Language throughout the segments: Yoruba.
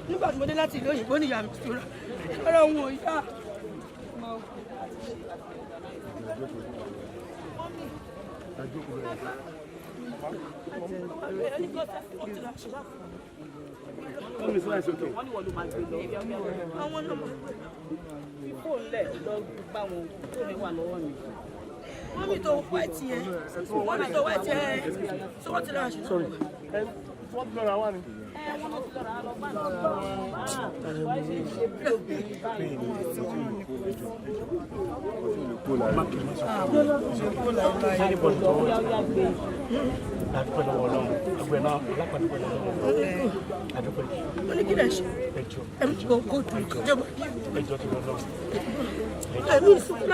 nígbà tí mo dé láti ìlú òyìnbó ní ìyá mi tó rà ara òun ò yá. Mami tó wá tiẹ̀, mami tó wá tiẹ̀, sọ́wọ́ ti rà ṣùgbọ́n. Wọ́n ti lọ́ra wá ni.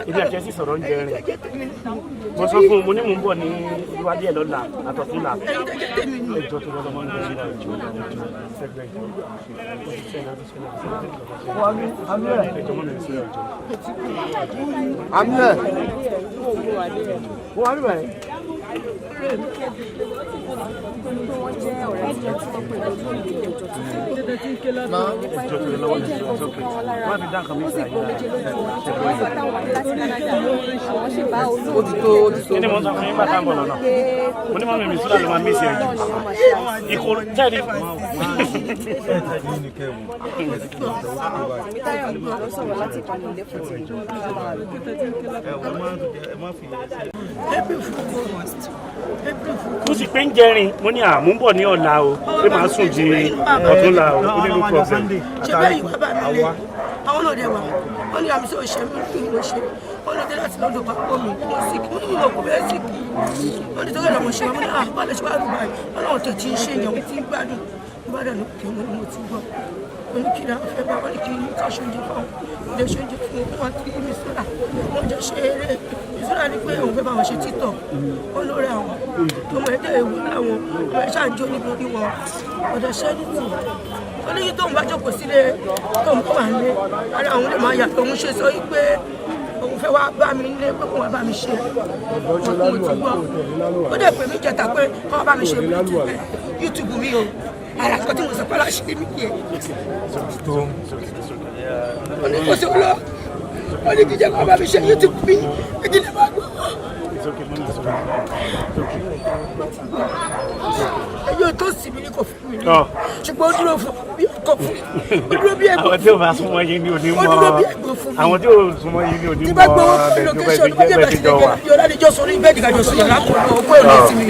Ibi àti ẹsì sọ̀rọ̀ ń jẹ rìn. Mo sọ fún un, mo ní mò ń bọ̀ ní iwájú ẹ̀ lọ́la àtọ̀túnla. Ẹjọ́ tó lọ́lọ́ máa ń jẹ nígbà ìjọ ẹgbẹ́ ìjọ. Ẹjọ́ mọ́ mi ní sílẹ̀ ìjọ. Amúlẹ̀. Wọ́n wá níbẹ̀. Kí ni mo sọ fún yín bàtà ń bọ̀ lọ́nà? Mo ní mọ́ mi sílá ló máa mí sí ẹ̀jù. Ìkòrò jáde. Mo sì pé ń jẹrin, mo ní àmú bọ̀ ní ọ̀la o, pé màá sùn di ọ̀túnla o, ó ní no problem. Ṣé bẹ́ẹ̀ yìí bàbá mi lé? Àwọn náà dẹ̀ wá, wọ́n ní àmì sí òṣè mi kí n lọ ṣe. Wọ́n lọ dé láti lọ́dọ̀ pápọ̀ mi, mo sì kí wọ́n ní ìlọ́kùn bẹ́ẹ̀ sì kí. Wọ́n ní tọ́kẹ́ lọ́mọ ṣe wọ́n ní àbálẹ̀ ṣe wá rú báyìí. Wọ́n náà tẹ̀ tí ń ṣe ìyàwó tí ń gbádùn. Ìbádàn ló kí wọ́n ní mo ti gbọ́. Wọ́n ní kí ni àwọn fẹ́ bá wọ́n ní kí ní ká ṣoúnjẹ fún wọn. Ilé ṣoúnjẹ fún wọn kí ní sọ́dà. Wọ́n jọ ṣe eré. Ìṣúra ní pé òun fẹ́ bá wọn ṣe títọ̀. Wọ́n ló rẹ̀ àwọn. Ọmọ ẹ̀dẹ̀ ewu láwọn. Ọmọ ẹ̀ ṣáà ń jó níbi orí wọn. Ọ̀dọ̀ ṣẹ́nìtì. Ó ní tóun bá jókòó sílé tóun kó wà nílé. Ara àwọn lè máa yà tóun ṣe sọ wípé òun fẹ́ wá bá mi nílé pé kóun wá bá mi ṣe. Ó dẹ̀ pè mí jẹta pé kóun wá bá mi ṣe YouTube mi o. Ara kan tí mo sọ pé aláṣẹ mi yẹ. Ó ní kó sọ lọ. Ó ní kí jẹ́ kó bá mi ṣe YouTube mi. Ìdílé máa gbọ́. Ẹyọ tó sì mí ní kò fún mi ní. Ṣùgbọ́n ó dúró fún bí ọkọ̀ fún mi. Ó dúró bí ẹ̀gbọ́n. Àwọn tí ò bá súnmọ́ yín ní òní mọ́. Ó dúró bí ẹ̀gbọ́n fún mi. Àwọn tí ò súnmọ́ yín ní òní mọ́. Tí bá gbowó fún location, bá jẹ́ bá ti lè jẹ́ Ọládéjọ́ sọ ní bẹ́ẹ̀dì kájọ sọ yàrá kan náà, ọgbọ́n èrò sí mi.